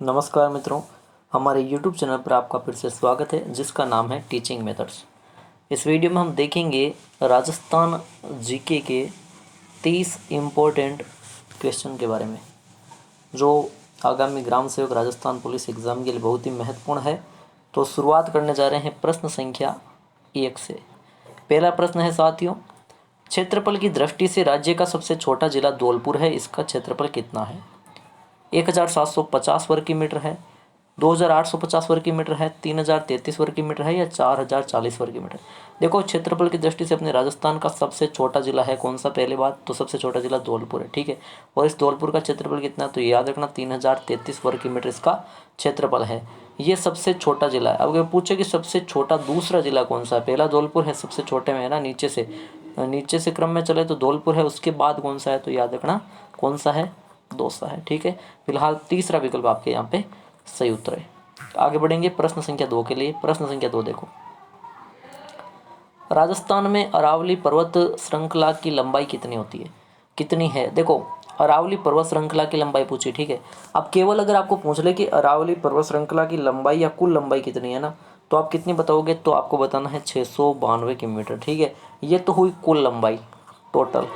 नमस्कार मित्रों, हमारे YouTube चैनल पर आपका फिर से स्वागत है जिसका नाम है टीचिंग मेथड्स। इस वीडियो में हम देखेंगे राजस्थान जीके के 30 इम्पोर्टेंट क्वेश्चन के बारे में, जो आगामी ग्राम सेवक राजस्थान पुलिस एग्ज़ाम के लिए बहुत ही महत्वपूर्ण है। तो शुरुआत करने जा रहे हैं प्रश्न संख्या 1 से। पहला प्रश्न है साथियों, क्षेत्रफल की दृष्टि से राज्य का सबसे छोटा जिला धौलपुर है, इसका क्षेत्रफल कितना है? 1750 वर्ग किलोमीटर है, 2850 वर्ग किलोमीटर है, 3033 वर्ग किलोमीटर है या 4040 वर्ग किलोमीटर। देखो, क्षेत्रफल की दृष्टि से अपने राजस्थान का सबसे छोटा जिला है कौन सा? पहले बात तो सबसे छोटा जिला धौलपुर है, ठीक है। और इस धौलपुर का क्षेत्रफल कितना? तो याद रखना 3033 वर्ग किलोमीटर इसका क्षेत्रफल है। ये सबसे छोटा जिला है। अब अगर पूछे कि सबसे छोटा दूसरा जिला कौन सा है? पहला धौलपुर है, सबसे छोटे में है ना, नीचे से क्रम में चले तो धौलपुर है, उसके बाद कौन सा है? तो याद रखना कौन सा है? दौसा है, ठीक है। फिलहाल तीसरा विकल्प आपके यहाँ पे सही उत्तर है। आगे बढ़ेंगे प्रश्न संख्या 2 के लिए। प्रश्न संख्या 2 देखो, राजस्थान में अरावली पर्वत श्रृंखला की लंबाई कितनी होती है? कितनी है? देखो, अरावली पर्वत श्रृंखला की लंबाई पूछी, ठीक है। अब केवल अगर आपको पूछ ले कि अरावली पर्वत श्रृंखला की लंबाई या कुल लंबाई कितनी है ना, तो आप कितनी बताओगे? तो आपको बताना है 692 किलोमीटर, ठीक है। ये तो हुई कुल लंबाई टोटल,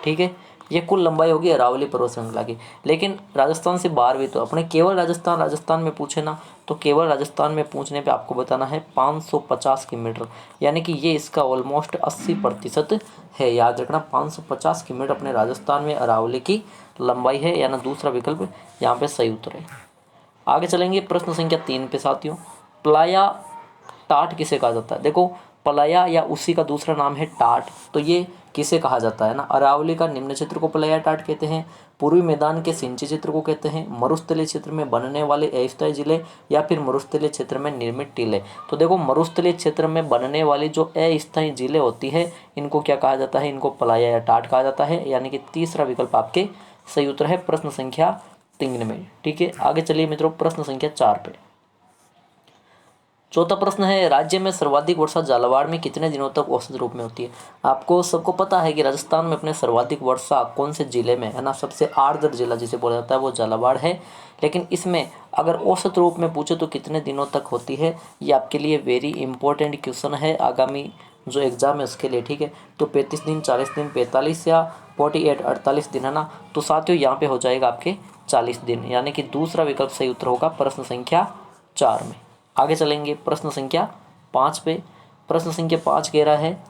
ठीक है। ये कुल लंबाई होगी अरावली पर्वत श्रृंखला की। लेकिन राजस्थान से बाहर भी तो अपने केवल राजस्थान में पूछे ना, तो केवल राजस्थान में पूछने पे आपको बताना है 550 किलोमीटर, यानी कि ये इसका ऑलमोस्ट 80% है। याद रखना 550 किलोमीटर अपने राजस्थान में अरावली की लंबाई है, यानी दूसरा विकल्प यहाँ पे सही उत्तर है। आगे चलेंगे प्रश्न संख्या 3 पे साथियों। प्लाया टाट किसे कहा जाता है? देखो, पलाया या उसी का दूसरा नाम है टाट, तो ये किसे कहा जाता है ना? अरावली का निम्न क्षेत्र को पलाया टाट कहते हैं, पूर्वी मैदान के सिंची क्षेत्र को कहते हैं, मरुस्थलीय क्षेत्र में बनने वाले अस्थायी जिले या फिर मरुस्थलीय क्षेत्र में निर्मित टीले। तो देखो, मरुस्थलीय क्षेत्र में बनने वाली जो अस्थायी जिले होती है, इनको क्या कहा जाता है? इनको पलाया या टाट कहा जाता है, यानी कि तीसरा विकल्प आपके सही उत्तर है प्रश्न संख्या 3 में, ठीक है। आगे चलिए मित्रों, प्रश्न संख्या 4 पे। चौथा प्रश्न है, राज्य में सर्वाधिक वर्षा झालावाड़ में कितने दिनों तक औसत रूप में होती है? आपको सबको पता है कि राजस्थान में अपने सर्वाधिक वर्षा कौन से जिले में है ना? सबसे आर्द्र जिला जिसे बोला जाता है वो झालावाड़ है। लेकिन इसमें अगर औसत रूप में पूछे तो कितने दिनों तक होती है, ये आपके लिए वेरी इंपॉर्टेंट क्वेश्चन है आगामी जो एग्ज़ाम है उसके लिए, ठीक है। तो 35 दिन, 40 दिन, 45 या 48 48 दिन है ना। तो साथियों यहाँ पे हो जाएगा आपके 40 दिन, यानी कि दूसरा विकल्प सही उत्तर होगा प्रश्न संख्या 4 में। आगे चलेंगे प्रश्न संख्या 5 पे। प्रश्न संख्या 5 कह रहा है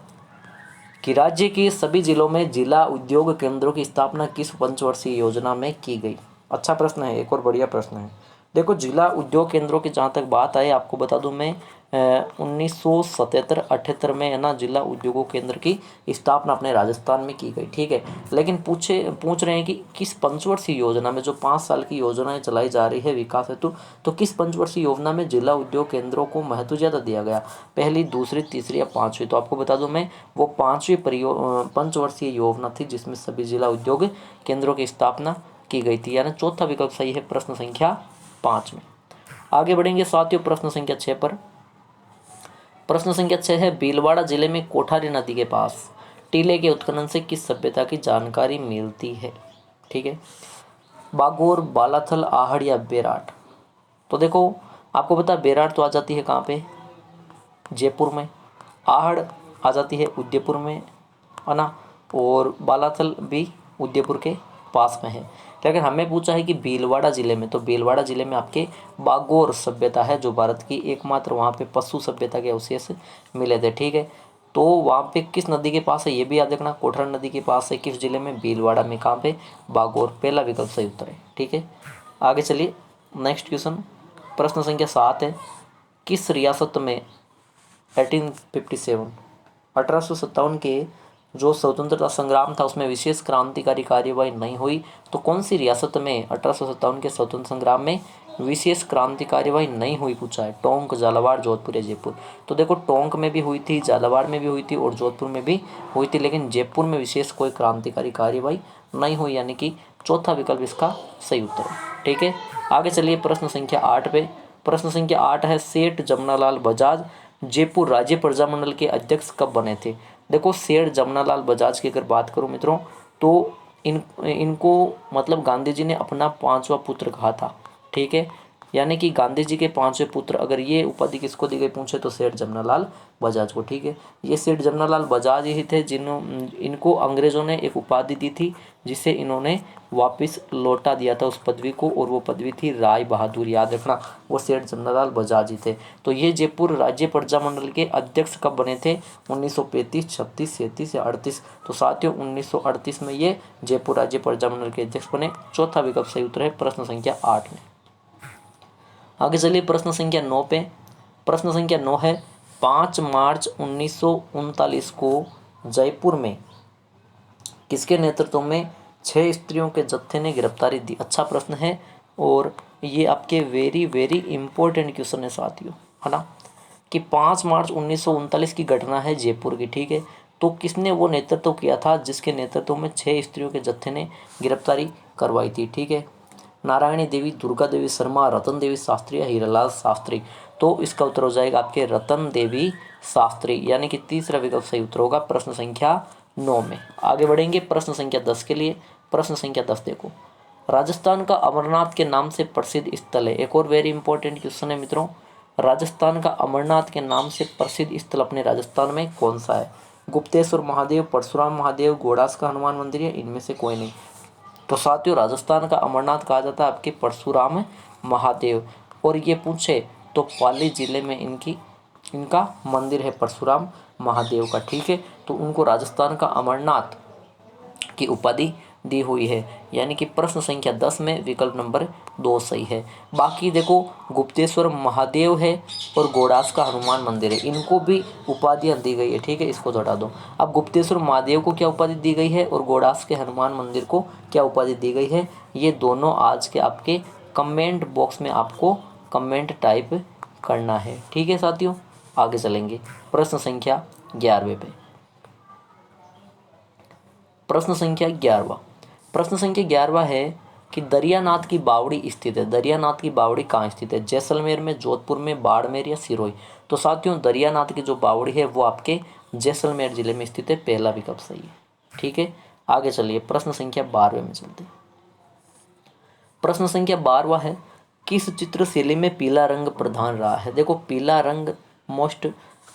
कि राज्य के सभी जिलों में जिला उद्योग केंद्रों की स्थापना किस पंचवर्षीय योजना में की गई? अच्छा प्रश्न है, एक और बढ़िया प्रश्न है। देखो, जिला उद्योग केंद्रों की जहाँ तक बात आए, आपको बता दूं मैं 1977-78 में है ना, जिला उद्योगों केंद्र की स्थापना अपने राजस्थान में की गई, ठीक है। लेकिन पूछ रहे हैं कि किस पंचवर्षीय योजना में, जो 5 साल की योजनाएं चलाई जा रही है विकास हेतु, तो किस पंचवर्षीय योजना में जिला उद्योग केंद्रों को महत्व ज़्यादा दिया गया? पहली, दूसरी, तीसरी या पाँचवीं? तो आपको बता दूं मैं, वो 5वीं पंचवर्षीय योजना थी जिसमें सभी जिला उद्योग केंद्रों की स्थापना की गई थी, यानी चौथा विकल्प सही है प्रश्न संख्या 5 में। आगे बढ़ेंगे साथियों प्रश्न संख्या 6 पर। प्रश्न संख्या 6 है, भीलवाड़ा जिले में कोठारी नदी के पास टीले के उत्खनन से किस सभ्यता की जानकारी मिलती है? ठीक है, बागोर, बालाथल, आहड़ या बेराट? तो देखो, आपको पता बेराट तो आ जाती है कहाँ पे? जयपुर में। आहड़ आ जाती है उदयपुर में, है ना। और बालाथल भी उदयपुर के पास में है। लेकिन हमें पूछा है कि भीलवाड़ा ज़िले में, तो भीलवाड़ा ज़िले में आपके बागोर सभ्यता है, जो भारत की एकमात्र वहाँ पे पशु सभ्यता के अवशेष मिले थे, ठीक है। तो वहाँ पे किस नदी के पास है ये भी याद रखना, कोठरा नदी के पास है। किस जिले में? भीलवाड़ा में। कहाँ पे? बागोर। पहला विकल्प सही उत्तर है, ठीक है। आगे चलिए, नेक्स्ट क्वेश्चन प्रश्न संख्या 7 है, किस रियासत में 1857 1857 के जो स्वतंत्रता संग्राम था उसमें विशेष क्रांतिकारी कार्यवाही नहीं हुई? तो कौन सी रियासत में 1857 के स्वतंत्र संग्राम में विशेष क्रांति कार्यवाही नहीं हुई पूछा है? टोंक, झालावाड़, जोधपुर या जयपुर? तो देखो, टोंक में भी हुई थी, झालावाड़ में भी हुई थी और जोधपुर में भी हुई थी, लेकिन जयपुर में विशेष कोई क्रांतिकारी कार्यवाही नहीं हुई, यानी कि चौथा विकल्प इसका सही उत्तर है, ठीक है। आगे चलिए प्रश्न संख्या 8 पे। प्रश्न संख्या 8 है, सेठ जमनालाल बजाज जयपुर राज्य प्रजामंडल के अध्यक्ष कब बने थे? देखो, सेठ जमनालाल बजाज की अगर बात करूं मित्रों, तो इनको मतलब गांधी जी ने अपना 5वां पुत्र कहा था, ठीक है। यानी कि गांधी जी के पांचवें पुत्र, अगर ये उपाधि किसको दी गई पूछे तो सेठ जमनालाल बजाज को। ठीक है, ये सेठ जमनालाल बजाज ही थे इनको अंग्रेजों ने एक उपाधि दी थी जिसे इन्होंने वापस लौटा दिया था उस पदवी को, और वो पदवी थी राय बहादुर। याद रखना, वो सेठ जमनालाल बजाज ही थे। तो ये जयपुर राज्य प्रजामंडल के अध्यक्ष कब बने थे? 1935, 36, 37 या 38। तो साथियों 1938 में ये जयपुर राज्य प्रजामंडल के अध्यक्ष बने। चौथा विकल्प सही उत्तर है प्रश्न संख्या 8 में। आगे चलिए प्रश्न संख्या 9 पे। प्रश्न संख्या 9 है 5 मार्च 1939 को जयपुर में किसके नेतृत्व में 6 स्त्रियों के जत्थे ने गिरफ्तारी दी? अच्छा प्रश्न है, और ये आपके वेरी वेरी इंपॉर्टेंट क्वेश्चन है साथियों, है ना, कि 5 मार्च 1939 की घटना है जयपुर की। ठीक है, तो किसने वो नेतृत्व किया था जिसके नेतृत्व में 6 स्त्रियों के जत्थे ने गिरफ्तारी करवाई थी? ठीक है, नारायणी देवी, दुर्गा देवी शर्मा, रतन देवी शास्त्री या हीरालाल शास्त्री? तो इसका उत्तर हो जाएगा आपके रतन देवी शास्त्री, यानी कि तीसरा विकल्प सही उत्तर होगा प्रश्न संख्या 9 में। आगे बढ़ेंगे प्रश्न संख्या 10 के लिए। प्रश्न संख्या 10 देखो, राजस्थान का अमरनाथ के नाम से प्रसिद्ध स्थल है। एक और वेरी इंपॉर्टेंट क्वेश्चन है मित्रों, राजस्थान का अमरनाथ के नाम से प्रसिद्ध स्थल अपने राजस्थान में कौन सा है? गुप्तेश्वर महादेव, परशुराम महादेव, घोड़ास का हनुमान मंदिर या इनमें से कोई नहीं? तो साथियों राजस्थान का अमरनाथ कहा जाता है आपके परशुराम महादेव, और ये पूछे तो पाली जिले में इनका मंदिर है परशुराम महादेव का। ठीक है, तो उनको राजस्थान का अमरनाथ की उपाधि दी हुई है, यानी कि प्रश्न संख्या 10 में विकल्प नंबर 2 सही है। बाकी देखो गुप्तेश्वर महादेव है और घोड़ास का हनुमान मंदिर है, इनको भी उपाधियां दी गई है। ठीक है, इसको हटा दो। अब गुप्तेश्वर महादेव को क्या उपाधि दी गई है और घोड़ास के हनुमान मंदिर को क्या उपाधि दी गई है, ये दोनों आज के आपके कमेंट बॉक्स में आपको कमेंट टाइप करना है। ठीक है साथियों, आगे चलेंगे प्रश्न संख्या 11वें पे। प्रश्न संख्या 11वां, प्रश्न संख्या 11वां है कि दरियानाथ की बावड़ी स्थित है। दरियानाथ की बावड़ी कहाँ स्थित है? जैसलमेर में, जोधपुर में, बाड़मेर या सिरोही? तो साथियों दरियानाथ की जो बावड़ी है वो आपके जैसलमेर जिले में स्थित है, पहला विकल्प सही है। ठीक है, आगे चलिए प्रश्न संख्या 12वें में चलते हैं। प्रश्न संख्या 12वां है किस चित्रशैली में पीला रंग प्रधान रहा है? देखो पीला रंग मोस्ट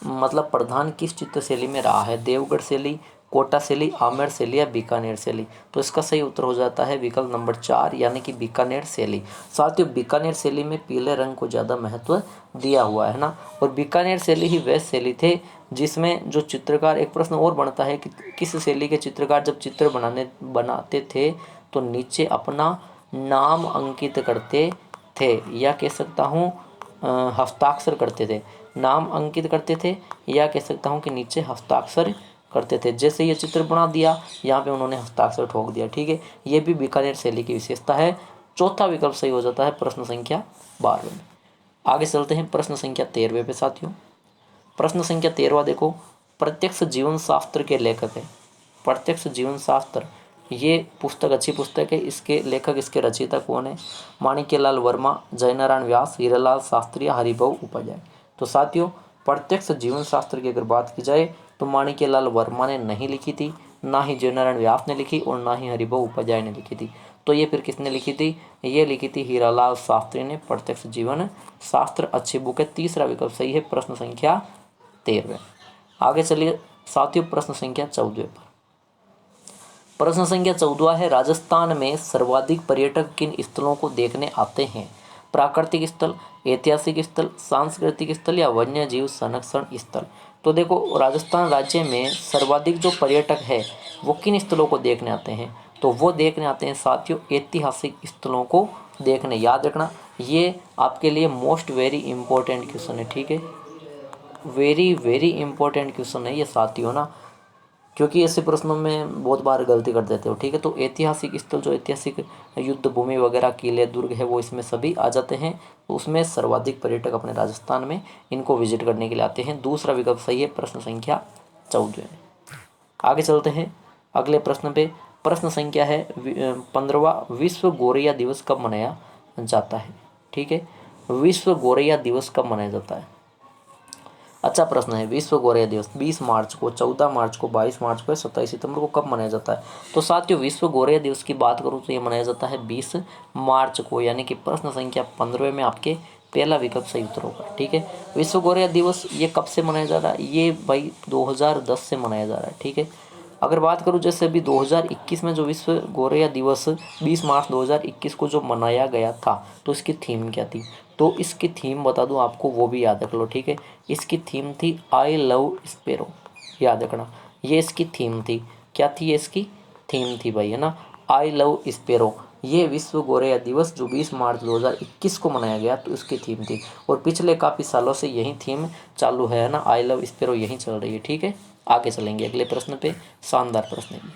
मतलब प्रधान किस चित्रशैली में रहा है? देवगढ़ शैली, कोटा शैली, आमेर शैली या बीकानेर शैली? तो इसका सही उत्तर हो जाता है विकल्प नंबर 4, यानी कि बीकानेर शैली। साथियों बीकानेर शैली में पीले रंग को ज़्यादा महत्व दिया हुआ है ना, और बीकानेर शैली ही वह शैली थे जिसमें जो चित्रकार, एक प्रश्न और बनता है कि किस शैली के चित्रकार जब चित्र बनाते थे तो नीचे अपना नाम अंकित करते थे, या कह सकता हूँ हस्ताक्षर करते थे, नाम अंकित करते थे, या कह सकता हूँ कि नीचे हस्ताक्षर करते थे। जैसे ये चित्र बना दिया, यहाँ पे उन्होंने हस्ताक्षर ठोक दिया। ठीक है, ये भी बीकानेर शैली की विशेषता है। चौथा विकल्प सही हो जाता है प्रश्न संख्या 12 में। आगे चलते हैं प्रश्न संख्या 13 पे साथियों। प्रश्न संख्या 13 देखो, प्रत्यक्ष जीवन शास्त्र के लेखक है। प्रत्यक्ष जीवन शास्त्र ये पुस्तक अच्छी पुस्तक है, इसके लेखक इसके रचयिता कौन है? माणिक्यलाल वर्मा, जयनारायण व्यास, हीरालाल शास्त्री, हरिभाऊ उपाध्याय? तो साथियों प्रत्यक्ष जीवन शास्त्र की अगर बात की जाए तो माणिक्यलाल वर्मा ने नहीं लिखी थी, ना ही जयनारायण व्यास ने लिखी और ना ही हरिभाऊ उपाध्याय ने लिखी थी। तो ये फिर किसने लिखी थी? ये लिखी थी हीरालाल शास्त्री ने, प्रत्यक्ष जीवन शास्त्र। अच्छी बुक है, तीसरा विकल्प सही है प्रश्न संख्या 13। आगे चलिए साथियों प्रश्न संख्या 14 पर। प्रश्न संख्या 14 है राजस्थान में सर्वाधिक पर्यटक किन स्थलों को देखने आते हैं? प्राकृतिक स्थल, ऐतिहासिक स्थल, सांस्कृतिक स्थल या वन्य जीव संरक्षण स्थल? तो देखो राजस्थान राज्य में सर्वाधिक जो पर्यटक है वो किन स्थलों को देखने आते हैं? तो वो देखने आते हैं साथियों ऐतिहासिक स्थलों को देखने। याद रखना ये आपके लिए मोस्ट वेरी इंपॉर्टेंट क्वेश्चन है। ठीक है, वेरी वेरी इंपॉर्टेंट क्वेश्चन है ये साथियों ना, क्योंकि ऐसे प्रश्नों में बहुत बार गलती कर देते हो। ठीक है, तो ऐतिहासिक स्थल जो ऐतिहासिक युद्ध भूमि वगैरह किले दुर्ग है वो इसमें सभी आ जाते हैं। तो उसमें सर्वाधिक पर्यटक अपने राजस्थान में इनको विजिट करने के लिए आते हैं। दूसरा विकल्प सही है प्रश्न संख्या 14। आगे चलते हैं अगले प्रश्न पे। प्रश्न संख्या है 15वां, विश्व गौरैया दिवस कब मनाया जाता है? ठीक है, विश्व गौरैया दिवस कब मनाया जाता है? अच्छा प्रश्न है, विश्व गौरैया दिवस 20 मार्च को, 14 मार्च को, 22 मार्च को, 27 सितंबर को कब मनाया जाता है? तो साथियों विश्व गौरैया दिवस की बात करूँ तो ये मनाया जाता है 20 मार्च को, यानी कि प्रश्न संख्या 15 में आपके पहला विकल्प सही उत्तर होगा। ठीक है, विश्व गौरैया दिवस ये कब से मनाया जा रहा है? ये भाई 2010 से मनाया जा रहा है। ठीक है, अगर बात करूं जैसे अभी 2021 में जो विश्व गौरैया दिवस 20 मार्च 2021 को जो मनाया गया था, तो इसकी थीम क्या थी? तो इसकी थीम बता दूं आपको, वो भी याद रख लो। ठीक है, इसकी थीम थी आई लव स्पेरो, याद रखना, ये इसकी थीम थी। क्या थी ये इसकी थीम थी भाई, है ना, आई लव स्पेरो। ये विश्व गौरैया दिवस जो 20 मार्च 2021 को मनाया गया, तो इसकी थीम थी, और पिछले काफ़ी सालों से यही थीम चालू है ना, आई लव स्पेरो यही चल रही है। ठीक है, आगे चलेंगे अगले प्रश्न पे, शानदार प्रश्न है ये,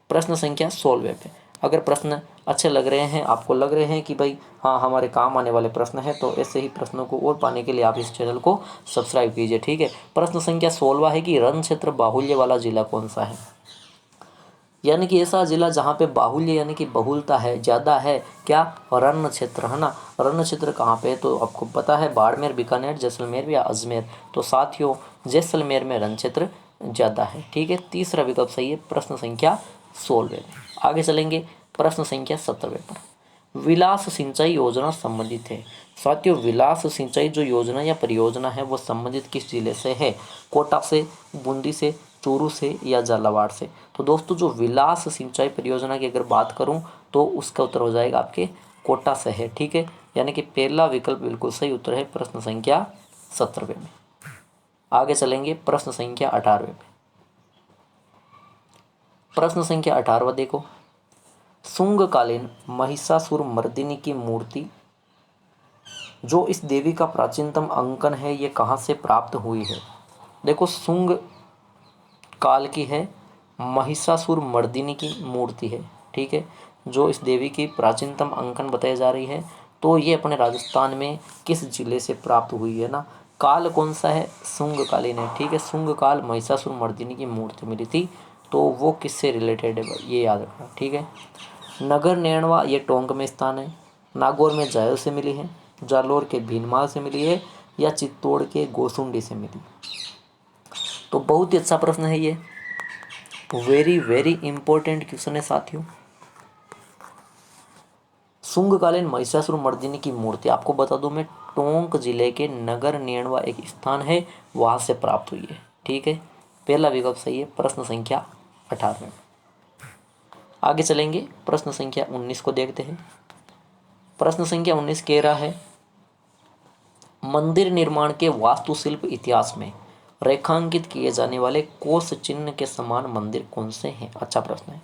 प्रश्न संख्या 16 पे। अगर प्रश्न अच्छे लग रहे हैं, आपको लग रहे हैं कि भाई हाँ हमारे काम आने वाले प्रश्न हैं, तो ऐसे ही प्रश्नों को और पाने के लिए आप इस चैनल को सब्सक्राइब कीजिए। ठीक है, प्रश्न संख्या 16 है कि रण क्षेत्र बाहुल्य वाला जिला कौन सा है? यानी कि ऐसा जिला जहाँ पे बाहुल्य यानी कि बहुलता है, ज़्यादा है, क्या? रण क्षेत्र, है ना। रण क्षेत्र कहाँ पे है? तो आपको पता है बाड़मेर, बीकानेर, जैसलमेर या अजमेर। तो साथियों जैसलमेर में रण क्षेत्र ज़्यादा है। ठीक है, तीसरा विकल्प सही है प्रश्न संख्या 16 में। आगे चलेंगे प्रश्न संख्या 17 पर। विलास सिंचाई योजना संबंधित है। साथियों विलास सिंचाई जो योजना या परियोजना है वो संबंधित किस जिले से है? कोटा से, बूंदी से, चूरू से या झालावाड़ से? तो दोस्तों जो विलास सिंचाई परियोजना की अगर बात करूं तो उसका उत्तर हो जाएगा आपके कोटा से है। ठीक है, यानी कि पहला विकल्प बिल्कुल सही उत्तर है प्रश्न संख्या 17 में। आगे चलेंगे प्रश्न संख्या 18 पे। प्रश्न संख्या 18 देखो, शुंगकालीन महिषासुर मर्दिनी की मूर्ति जो इस देवी का प्राचीनतम अंकन है, ये कहाँ से प्राप्त हुई है? देखो शुंग काल की है, महिषासुर मर्दिनी की मूर्ति है। ठीक है, जो इस देवी की प्राचीनतम अंकन बताई जा रही है, तो ये अपने राजस्थान में किस जिले से प्राप्त हुई है ना? काल कौन सा है? शुंगकालीन है। ठीक है, शुंग काल महिषासुर मर्दिनी की मूर्ति मिली थी, तो वो किससे रिलेटेड है ये याद रखना। ठीक है, नगर नैनवा ये टोंक में स्थान है, नागौर में जायल से मिली है, जालोर के भीनमाल से मिली है या चित्तौड़ के गोसुंडी से मिली? तो बहुत ही अच्छा प्रश्न है ये, वेरी वेरी इंपॉर्टेंट क्वेश्चन है साथियों। शुंगकालीन महिषासुर मर्दिनी की मूर्ति आपको बता दूं मैं, टोंक जिले के नगर नैनवा एक स्थान है, वहां से प्राप्त हुई है। ठीक है, पहला विकल्प सही है प्रश्न संख्या 18 में। आगे चलेंगे प्रश्न संख्या 19 को देखते हैं। प्रश्न संख्या 19 कह रहा है, मंदिर निर्माण के वास्तुशिल्प इतिहास में रेखांकित किए जाने वाले कोस चिन्ह के समान मंदिर कौन से हैं? अच्छा प्रश्न है।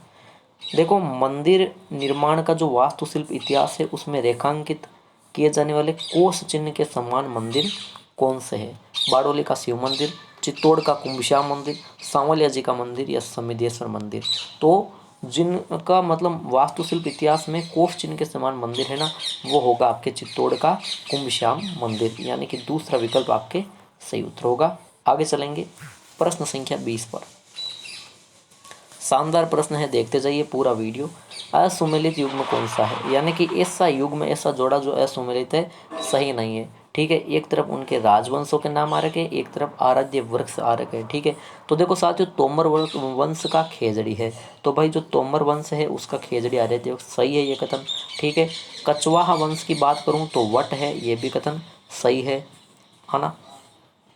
देखो मंदिर निर्माण का जो वास्तुशिल्प इतिहास है उसमें रेखांकित किए जाने वाले कोस चिन्ह के समान मंदिर कौन से है? बारडोली का शिव मंदिर, चित्तौड़ का कुंभश्याम मंदिर, सांवलिया जी का मंदिर या समिधेश्वर मंदिर? तो जिनका मतलब वास्तुशिल्प इतिहास में कोस चिन्ह के समान मंदिर है ना, वो होगा आपके चित्तौड़ का कुंभश्याम मंदिर, यानी कि दूसरा विकल्प आपके सही उत्तर होगा। आगे चलेंगे प्रश्न संख्या 20 पर। शानदार प्रश्न है, देखते जाइए पूरा वीडियो। असुमेलित युग्म कौन सा है? यानी कि ऐसा युग्म, ऐसा जोड़ा जो असुमेलित है, सही नहीं है। ठीक है, एक तरफ उनके राजवंशों के नाम आ रखे, एक तरफ आराध्य वृक्ष आ रखे। ठीक है, तो देखो साथियों तोमर वंश का खेजड़ी है, तो भाई जो तोमर वंश है उसका खेजड़ी आराध्य वृक्ष सही है ये कथन। ठीक है, कछवाहा वंश की बात करूँ तो वट है, ये भी कथन सही है ना।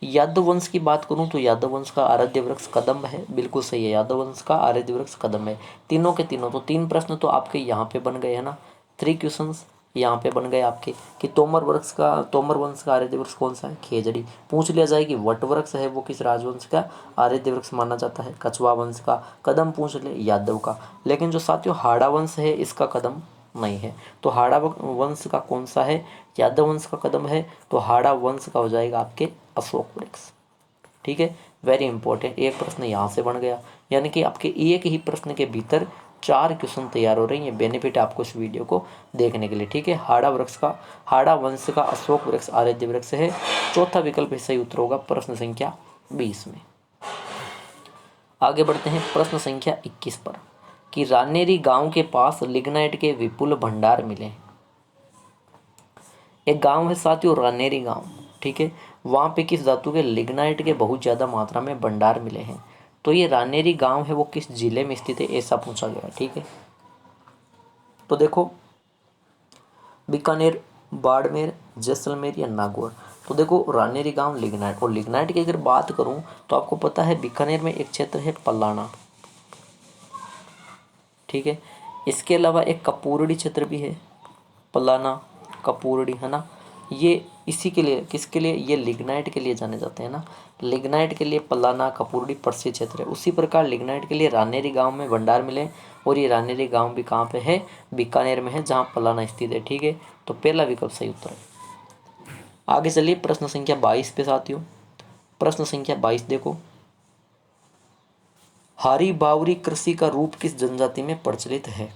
यादव वंश की बात करूं तो यादव वंश का आराध्य वृक्ष कदम्ब है, बिल्कुल सही है, यादव वंश का आराध्य वृक्ष कदम्ब है। तीनों के तीनों, तो 3 प्रश्न तो आपके यहाँ पे बन गए है ना, 3 क्वेश्चंस यहाँ पे बन गए आपके कि तोमर वंश का आराध्य वृक्ष कौन सा है? खेजड़ी। पूछ लिया जाए कि वट वृक्ष है वो किस राजवंश का आराध्य वृक्ष माना जाता है? कछवा वंश का। कदम पूछ ले यादव का। लेकिन जो साथियों हाड़ा वंश है इसका कदम नहीं है, तो हाड़ा वंश का कौन सा है? यादव वंश का कदम है, तो हाड़ा वंश का हो जाएगा आपके अशोक वृक्ष। ठीक है, वेरी इंपॉर्टेंट, एक प्रश्न यहाँ से बन गया, यानी कि आपके एक ही प्रश्न के भीतर 4 क्वेश्चन तैयार हो रहे हैं। ये बेनिफिट है आपको इस वीडियो को देखने के लिए। ठीक है, हाड़ा वंश का अशोक वृक्ष आराध्य वृक्ष है। चौथा विकल्प सही उत्तर होगा प्रश्न संख्या 20 में। आगे बढ़ते हैं प्रश्न संख्या 21 पर कि रानेरी गांव के पास लिग्नाइट के विपुल भंडार मिले। एक गांव है साथियों रानेरी गांव, ठीक है, वहाँ पे किस धातु के लिग्नाइट के बहुत ज़्यादा मात्रा में भंडार मिले हैं। तो ये रानेरी गांव है वो किस जिले में स्थित है, ऐसा पूछा गया। ठीक है, तो देखो बीकानेर, बाड़मेर, जैसलमेर या नागौर। तो देखो रानेरी गांव लिग्नाइट, और लिग्नाइट की अगर बात करूं तो आपको पता है बीकानेर में एक क्षेत्र है पलाना। ठीक है, इसके अलावा एक कपूरड़ी क्षेत्र भी है, पलाना कपूरड़ी, है ना। ये इसी के लिए, किसके लिए, ये लिग्नाइट के लिए जाने जाते हैं ना। लिग्नाइट के लिए पलाना कपूरड़ी प्रसिद्ध क्षेत्र है। उसी प्रकार लिग्नाइट के लिए रानेरी गांव में भंडार मिले, और ये रानेरी गांव भी कहाँ पे है, बीकानेर में है, जहाँ पलाना स्थित है। ठीक है, तो पहला विकल्प सही उत्तर है। आगे चलिए प्रश्न संख्या 22 पे साथियों। प्रश्न संख्या 22 देखो, हारी बावरी कृषि का रूप किस जनजाति में प्रचलित है।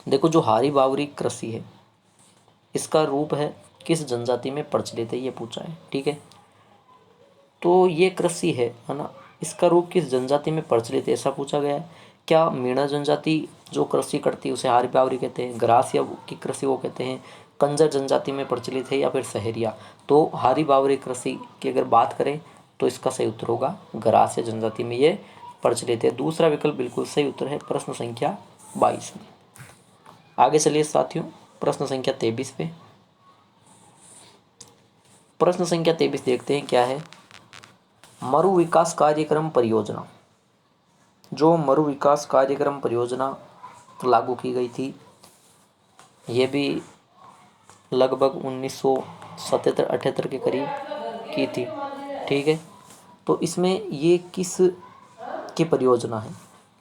देखो जो हारी बावरी कृषि है इसका रूप है किस जनजाति में प्रचलित है, ये पूछा है। ठीक है, तो ये कृषि है ना, इसका रूप किस जनजाति में प्रचलित है, ऐसा पूछा गया है। क्या मीणा जनजाति जो कृषि करती है उसे हारी बावरी कहते हैं, ग्रासिया की कृषि वो कहते हैं, कंजर जनजाति में प्रचलित है, या फिर सहरिया। तो हारी बावरी कृषि की अगर बात करें तो इसका सही उत्तर होगा ग्रासिया जनजाति में ये प्रचलित है। दूसरा विकल्प बिल्कुल सही उत्तर है प्रश्न संख्या 22 में। आगे चलिए साथियों प्रश्न संख्या 23 पे। प्रश्न संख्या 23 देखते हैं क्या है। मरु विकास कार्यक्रम परियोजना, जो मरु विकास कार्यक्रम परियोजना लागू की गई थी, ये भी लगभग 1977-78 के करीब की थी। ठीक है, तो इसमें ये किस की परियोजना है,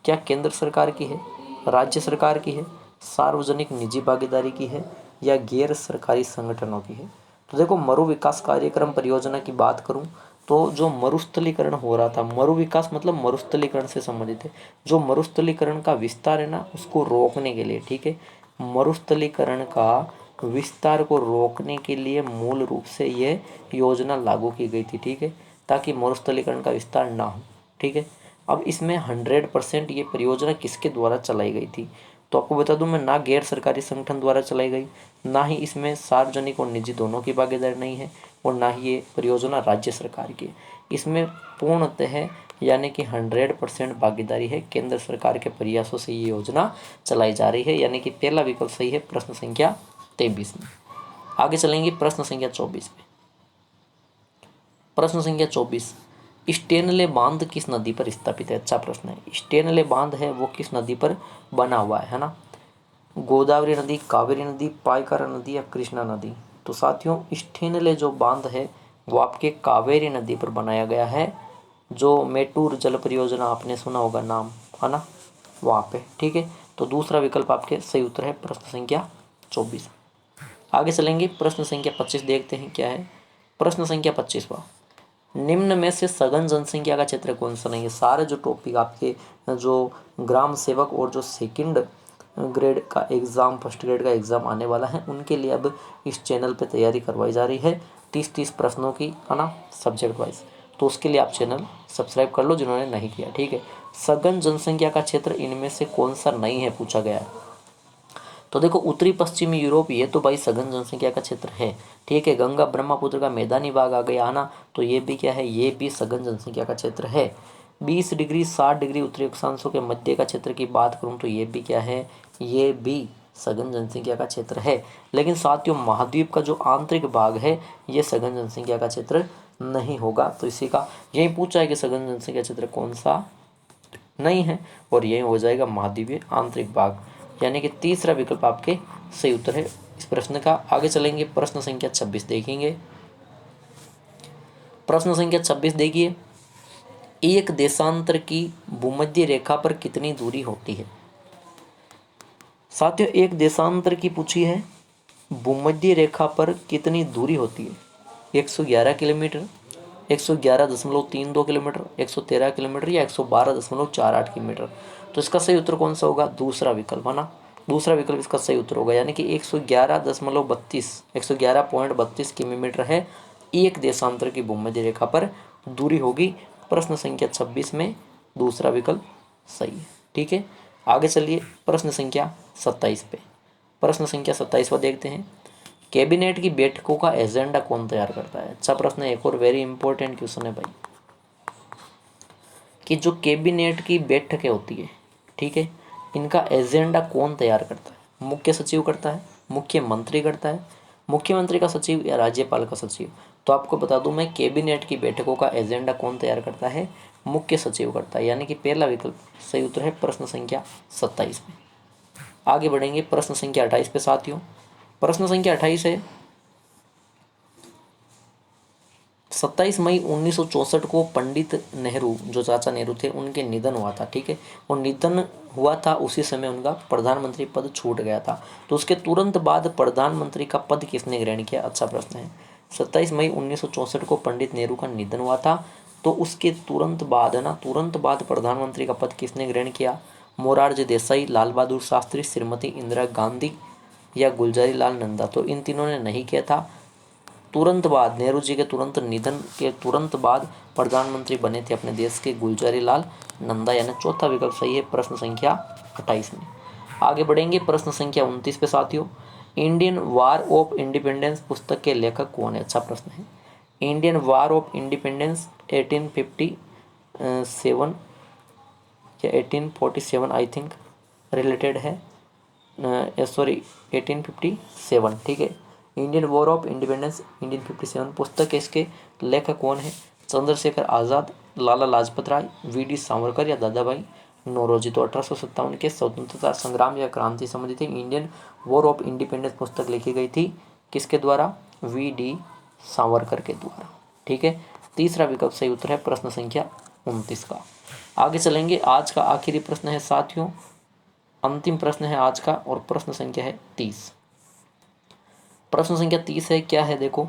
क्या केंद्र सरकार की है, राज्य सरकार की है, सार्वजनिक निजी भागीदारी की है, या गैर सरकारी संगठनों की है। तो देखो मरु विकास कार्यक्रम परियोजना की बात करूं तो जो मरुस्थलीकरण हो रहा था, मरु विकास मतलब मरुस्थलीकरण से संबंधित है। जो मरुस्थलीकरण का विस्तार है ना उसको रोकने के लिए, ठीक है, मरुस्थलीकरण का विस्तार को रोकने के लिए मूल रूप से ये योजना लागू की गई थी। ठीक है, ताकि मरुस्थलीकरण का विस्तार ना हो। ठीक है, अब इसमें 100% ये परियोजना किसके द्वारा चलाई गई थी, तो आपको बता दूं मैं, ना गैर सरकारी संगठन द्वारा चलाई गई, ना ही इसमें सार्वजनिक और निजी दोनों की भागीदारी नहीं है, और ना ही ये परियोजना राज्य सरकार की। इसमें पूर्णतः यानी कि 100% भागीदारी है, केंद्र सरकार के प्रयासों से ये योजना चलाई जा रही है, यानी कि पहला विकल्प सही है प्रश्न संख्या 23 में। आगे चलेंगे प्रश्न संख्या 24 पे। प्रश्न संख्या 24, स्टेनले बांध किस नदी पर स्थापित है। अच्छा प्रश्न है। स्टेनले बांध है वो किस नदी पर बना हुआ है ना। गोदावरी नदी, कावेरी नदी, पाइकारा नदी या कृष्णा नदी। तो साथियों स्टेनले जो बांध है वो आपके कावेरी नदी पर बनाया गया है, जो मेटूर जल परियोजना आपने सुना होगा नाम, है ना, वहाँ पे। ठीक है, तो दूसरा विकल्प आपके सही उत्तर है प्रश्न संख्या 24। आगे चलेंगे प्रश्न संख्या 25 देखते हैं क्या है। प्रश्न संख्या 25वां, निम्न में से सघन जनसंख्या का क्षेत्र कौन सा नहीं है। सारे जो टॉपिक आपके जो ग्राम सेवक और जो सेकंड ग्रेड का एग्ज़ाम, फर्स्ट ग्रेड का एग्ज़ाम आने वाला है उनके लिए अब इस चैनल पे तैयारी करवाई जा रही है 30-30 प्रश्नों की, है ना, सब्जेक्ट वाइज। तो उसके लिए आप चैनल सब्सक्राइब कर लो जिन्होंने नहीं किया। ठीक है, सघन जनसंख्या का क्षेत्र इनमें से कौन सा नहीं है पूछा गया है। तो देखो उत्तरी पश्चिमी यूरोप ये तो भाई सघन जनसंख्या का क्षेत्र है। ठीक है, गंगा ब्रह्मपुत्र का मैदानी भाग आ गया ना, तो ये भी क्या है, ये भी सघन जनसंख्या का क्षेत्र है। 20 डिग्री 60 डिग्री उत्तरी अक्षांशों के मध्य का क्षेत्र की बात करूं तो ये भी क्या है, ये भी सघन जनसंख्या का क्षेत्र है। लेकिन साथियों महाद्वीप का जो आंतरिक भाग है ये सघन जनसंख्या का क्षेत्र नहीं होगा। तो इसी का यही पूछा है कि सघन जनसंख्या क्षेत्र कौन सा नहीं है, और यही हो जाएगा महाद्वीपीय आंतरिक भाग, यानी कि तीसरा विकल्प आपके सही उत्तर है इस प्रश्न का। आगे चलेंगे प्रश्न संख्या 26 देखेंगे। प्रश्न संख्या 26 देखिए, एक देशांतर की भूमध्य रेखा पर कितनी दूरी होती है। साथियों एक देशांतर की पूछी है, भूमध्य रेखा पर कितनी दूरी होती है। 111 किलोमीटर, 111.32 किलोमीटर, 113 किलोमीटर या 112.48 किलोमीटर। तो इसका सही उत्तर कौन सा होगा, दूसरा विकल्प, है ना। दूसरा विकल्प इसका सही उत्तर होगा, यानी कि 111.32 किलोमीटर है एक देशांतर की भूमध्य रेखा पर दूरी होगी। प्रश्न संख्या 26 में दूसरा विकल्प सही है। ठीक है, आगे चलिए प्रश्न संख्या 27 पे। प्रश्न संख्या 27वां देखते हैं, कैबिनेट की बैठकों का एजेंडा कौन तैयार करता है? अच्छा प्रश्न है, एक और वेरी इंपॉर्टेंट क्वेश्चन है भाई, कि जो कैबिनेट की बैठकें होती है, ठीक है, इनका एजेंडा कौन तैयार करता है? मुख्य सचिव करता है, मुख्यमंत्री करता है, मुख्यमंत्री का सचिव या राज्यपाल का सचिव? तो आपको बता दूं मैं, कैबिनेट की बैठकों का एजेंडा कौन तैयार करता है? मुख्य सचिव करता है, यानी कि पहला विकल्प सही उत्तर है प्रश्न संख्या 27 में। आगे बढ़ेंगे प्रश्न संख्या 28 पे साथियों। प्रश्न संख्या 28 है, 27 मई 1964 को पंडित नेहरू, जो चाचा नेहरू थे, उनके निधन हुआ था, ठीक है। और निधन हुआ था उसी समय उनका प्रधानमंत्री पद छूट गया था। तो उसके तुरंत बाद प्रधानमंत्री का पद किसने ग्रहण किया? अच्छा प्रश्न है। 27 मई 1964 को पंडित नेहरू का निधन हुआ था, तो उसके तुरंत बाद ना, तुरंत बाद प्रधानमंत्री का पद किसने ग्रहण किया? मोरारजी देसाई, लाल बहादुर शास्त्री, श्रीमती इंदिरा गांधी या गुलजारी लाल नंदा? तो इन तीनों ने नहीं किया था। तुरंत बाद, नेहरू जी के तुरंत निधन के तुरंत बाद प्रधानमंत्री बने थे अपने देश के गुलजारी लाल नंदा, यानी चौथा विकल्प सही है प्रश्न संख्या 28 में। आगे बढ़ेंगे प्रश्न संख्या 29 पे साथियों। इंडियन वार ऑफ इंडिपेंडेंस पुस्तक के लेखक कौन है? अच्छा प्रश्न है। इंडियन वार ऑफ इंडिपेंडेंस 1857 या 1847 आई थिंक रिलेटेड है, सॉरी 1857, ठीक है। इंडियन वॉर ऑफ इंडिपेंडेंस 1857 पुस्तक है, इसके लेखक कौन है? चंद्रशेखर आज़ाद, लाला लाजपत राय, वी.डी. सावरकर या दादा भाई नौरोजी? तो 1857 के स्वतंत्रता संग्राम या क्रांति संबंधित इंडियन वॉर ऑफ इंडिपेंडेंस पुस्तक लिखी गई थी, किसके द्वारा? वी.डी. सावरकर के द्वारा, ठीक है। तीसरा विकल्प सही उत्तर है प्रश्न संख्या 29 का। आगे चलेंगे, आज का आखिरी प्रश्न है साथियों, अंतिम प्रश्न है आज का, और प्रश्न संख्या है 30। प्रश्न संख्या 30 है, क्या है देखो,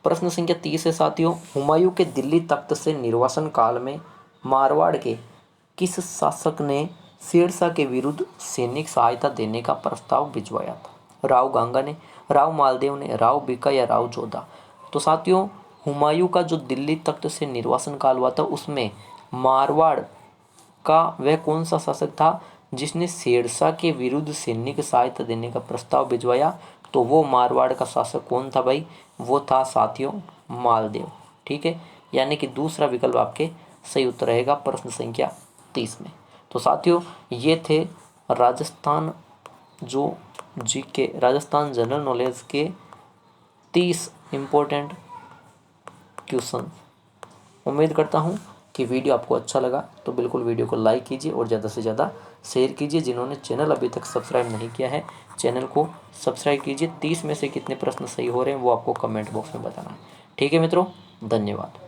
प्रश्न संख्या 30 है साथियों, हुमायूं के दिल्ली तख्त से निर्वासन काल में मारवाड़ के किस शासक ने शेरशाह के विरुद्ध सैनिक सहायता देने का प्रस्ताव भिजवाया था? राव गांगा ने, राव मालदेव ने, राव बीका या राव जोधा? तो साथियों, हुमायूं का जो दिल्ली तख्त से निर्वासन काल हुआ था, उसमें मारवाड़ का वह कौन सा शासक था जिसने शेरशाह के विरुद्ध सैनिक सहायता देने का प्रस्ताव भिजवाया? तो वो मारवाड़ का शासक कौन था भाई? वो था साथियों मालदेव, ठीक है। यानी कि दूसरा विकल्प आपके सही उत्तर रहेगा प्रश्न संख्या 30 में। तो साथियों, ये थे राजस्थान जो जीके, राजस्थान जनरल नॉलेज के 30 इम्पोर्टेंट क्वेश्चन। उम्मीद करता हूँ कि वीडियो आपको अच्छा लगा, तो बिल्कुल वीडियो को लाइक कीजिए और ज़्यादा से ज़्यादा शेयर कीजिए। जिन्होंने चैनल अभी तक सब्सक्राइब नहीं किया है, चैनल को सब्सक्राइब कीजिए। 30 में से कितने प्रश्न सही हो रहे हैं वो आपको कमेंट बॉक्स में बताना है, ठीक है मित्रों। धन्यवाद।